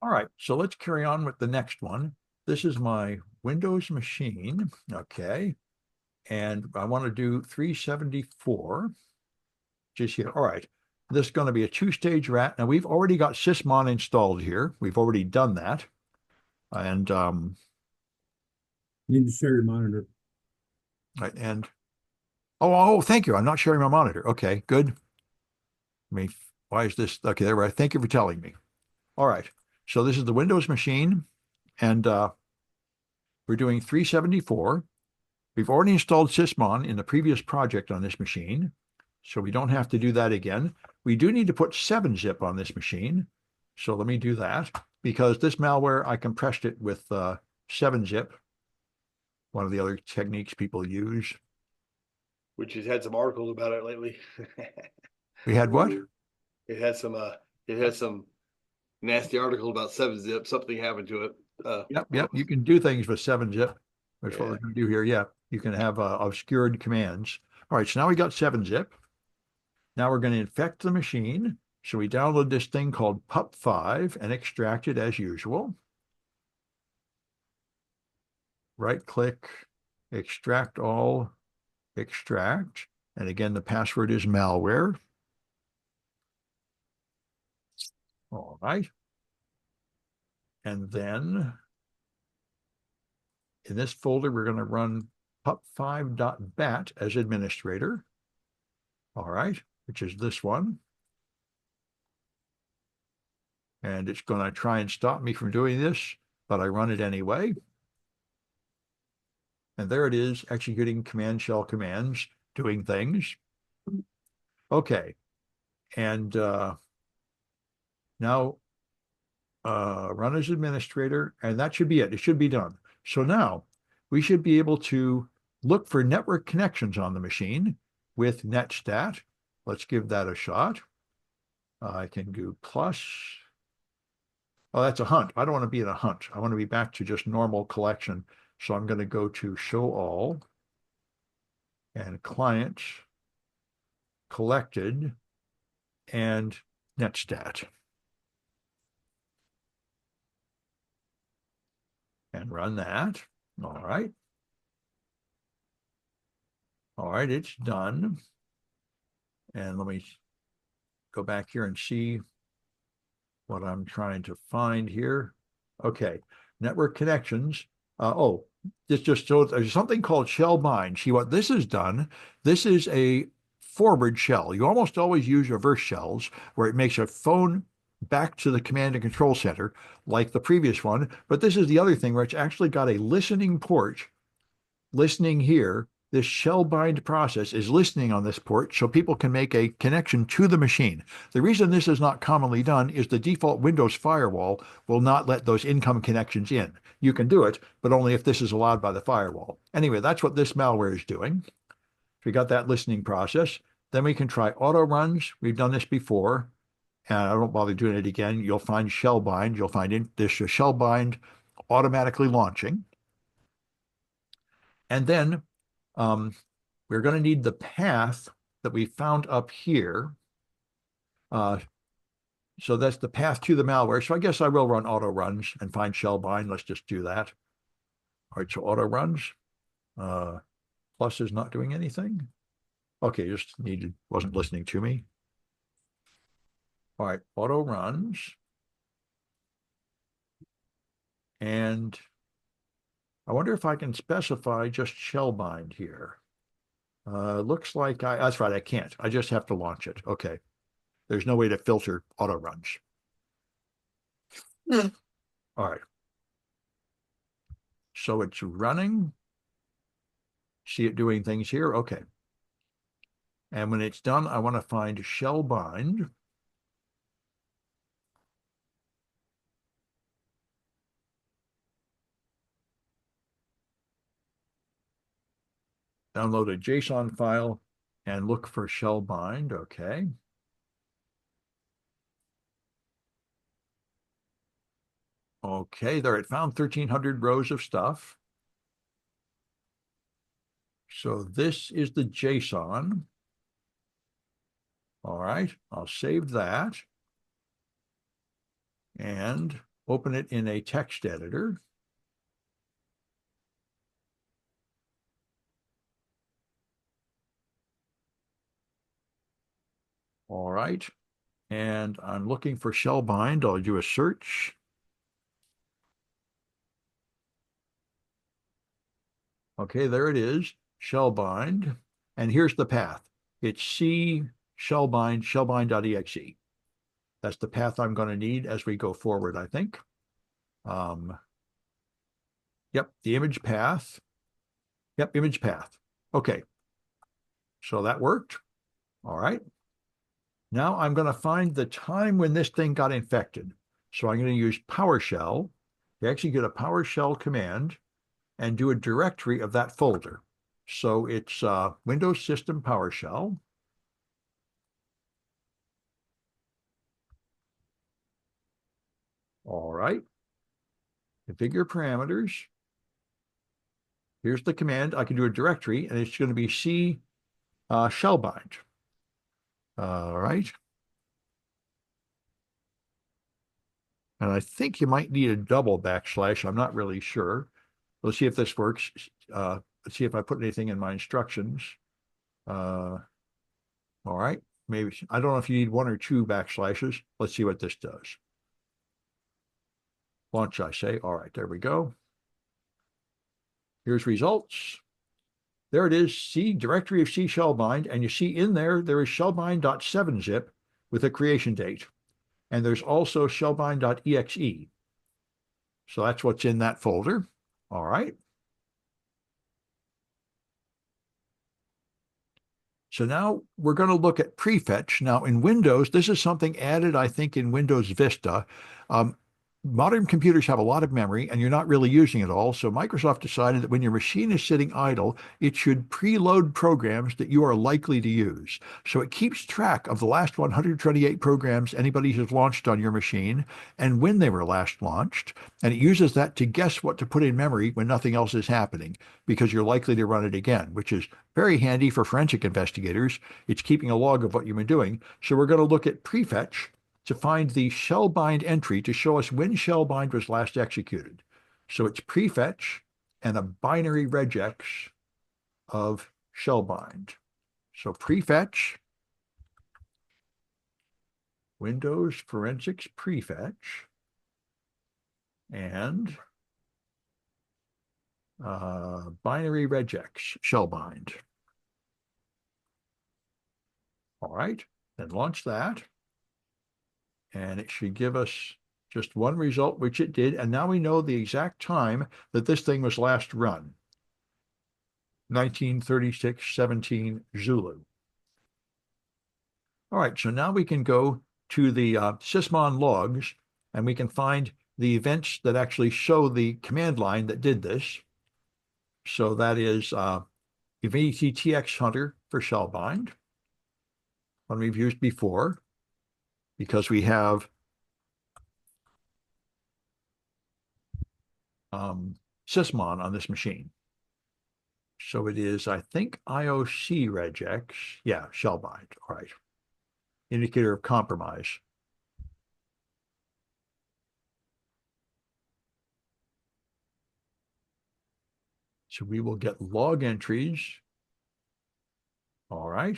All right, so let's carry on with the next one. This is my Windows machine, okay, and I want to do 374, just here. All right, this is going to be a two-stage RAT. Now, we've already got Sysmon installed here. We've already done that. And You need to share your monitor. right, and oh, thank you. I'm not sharing my monitor. Okay, good. I mean, why is this? Okay, there. Right. Thank you for telling me. All right. So this is the Windows machine, and we're doing 374. We've already installed Sysmon in the previous project on this machine, so we don't have to do that again. We do need to put 7-zip on this machine, so let me do that, because this malware, I compressed it with 7-zip, one of the other techniques people use. Which has had some articles about it lately. We had what? It had some nasty article about 7-zip. Something happened to it. Yep. You can do things with 7-zip. That's what we're Yeah. going to do here. Yeah, you can have obscured commands. All right, so now we got 7-zip. Now we're going to infect the machine. So we download this thing called PUP5 and extract it as usual. Right click, extract all, extract. And again, the password is malware. All right. And then in this folder, we're going to run pup5.bat as administrator. All right, which is this one. And it's going to try and stop me from doing this, but I run it anyway. And there it is, executing command shell commands, doing things. Okay. And now run as administrator, and that should be it. It should be done. So now we should be able to look for network connections on the machine with netstat. Let's give that a shot. I can do plus. Oh, that's a hunt. I don't want to be in a hunt. I want to be back to just normal collection. So I'm going to go to show all and client collected and netstat. And run that. All right. All right, it's done. And let me go back here and see what I'm trying to find here. Okay, network connections. This just shows there's something called shell bind. See what this has done? This is a forward shell. You almost always use reverse shells where it makes a phone back to the command and control center like the previous one. But this is the other thing where it's actually got a listening port, listening here. This shell bind process is listening on this port so people can make a connection to the machine. The reason this is not commonly done is the default Windows firewall will not let those income connections in. You can do it, but only if this is allowed by the firewall. Anyway, that's what this malware is doing. We got that listening process. Then we can try auto runs. We've done this before, and I don't bother doing it again. You'll find shell bind. You'll find this shell bind automatically launching. And then we're going to need the path that we found up here. So that's the path to the malware. So I guess I will run auto runs and find shell bind. Let's just do that. All right, so auto runs. Plus is not doing anything. Okay, just wasn't listening to me. All right, auto runs. And I wonder if I can specify just shell bind here. Looks like that's right, I can't. I just have to launch it. Okay. There's no way to filter auto runs. All right. So it's running. See it doing things here? Okay. And when it's done, I want to find shell bind. Download a JSON file and look for shell bind. Okay. Okay, there it found 1,300 rows of stuff. So this is the JSON. All right, I'll save that. And open it in a text editor. All right. And I'm looking for Shellbind. I'll do a search. Okay, there it is, Shellbind. And here's the path. It's C Shellbind, shellbind.exe. That's the path I'm going to need as we go forward, I think. Yep, the image path. Yep, image path. Okay, so that worked. All right. Now I'm going to find the time when this thing got infected. So I'm going to use PowerShell to execute a PowerShell command and do a directory of that folder. So it's Windows System PowerShell. All right. Configure parameters. Here's the command. I can do a directory, and it's going to be C shellbind. All right. And I think you might need a double backslash. I'm not really sure. Let's see if this works. Let's see if I put anything in my instructions. All right. Maybe, I don't know if you need one or two backslashes. Let's see what this does. Launch, I say. All right, there we go. Here's results. There it is, C directory of C shellbind, and you see in there, there is shellbind.7zip with a creation date. And there's also shellbind.exe. So that's what's in that folder. All right. So now we're going to look at prefetch. Now in Windows, this is something added, I think, in Windows Vista. Modern computers have a lot of memory and you're not really using it all. So Microsoft decided that when your machine is sitting idle, it should preload programs that you are likely to use. So it keeps track of the last 128 programs anybody has launched on your machine and when they were last launched. And it uses that to guess what to put in memory when nothing else is happening, because you're likely to run it again, which is very handy for forensic investigators. It's keeping a log of what you've been doing. So we're going to look at prefetch to find the shellbind entry to show us when shellbind was last executed. So it's prefetch and a binary regex of shellbind. So prefetch, Windows Forensics prefetch, and binary regex shellbind. All right, then launch that. And it should give us just one result, which it did. And now we know the exact time that this thing was last run. 1936-17 Zulu. All right, so now we can go to the sysmon logs, and we can find the events that actually show the command line that did this. So that is VTTX Hunter for shellbind, one we've used before, because we have sysmon on this machine. So it is, I think, IOC regex. Yeah, shellbind. All right. Indicator of compromise. So we will get log entries. All right.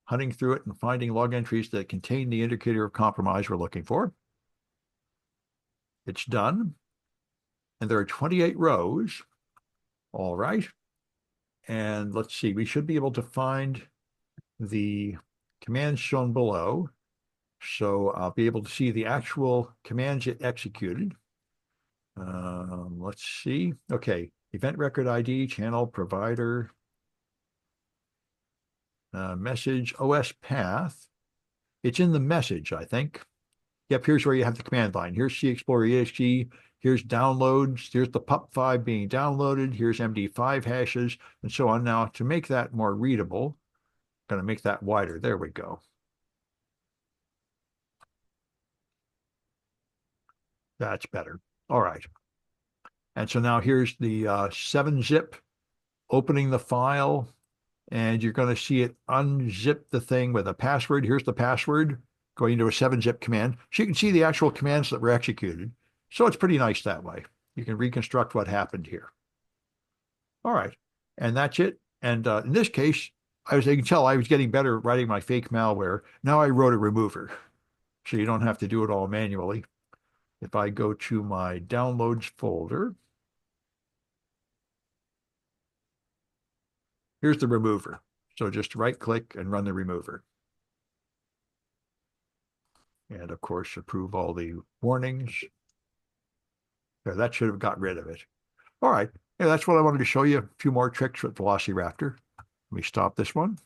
Hunting through it and finding log entries that contain the indicator of compromise we're looking for. It's done. And there are 28 rows. All right. And let's see, we should be able to find the commands shown below. So I'll be able to see the actual commands it executed. Let's see. Okay, event record ID, channel provider, message, OS path. It's in the message, I think. Yep, here's where you have the command line. Here's CExplorer EXE. Here's downloads. Here's the PUP5 being downloaded. Here's MD5 hashes, and so on. Now, to make that more readable, I'm going to make that wider. There we go. That's better. All right. And so now here's the 7-zip opening the file, and you're going to see it unzip the thing with a password. Here's the password. going into a 7-zip command. So you can see the actual commands that were executed. So it's pretty nice that way. You can reconstruct what happened here. All right. And that's it. And in this case, you can tell I was getting better at writing my fake malware. Now I wrote a remover. So you don't have to do it all manually. If I go to my downloads folder, here's the remover. So just right click and run the remover. And of course, approve all the warnings. There, that should have got rid of it. All right. Yeah, that's what I wanted to show you. A few more tricks with Velociraptor. Let me stop this one.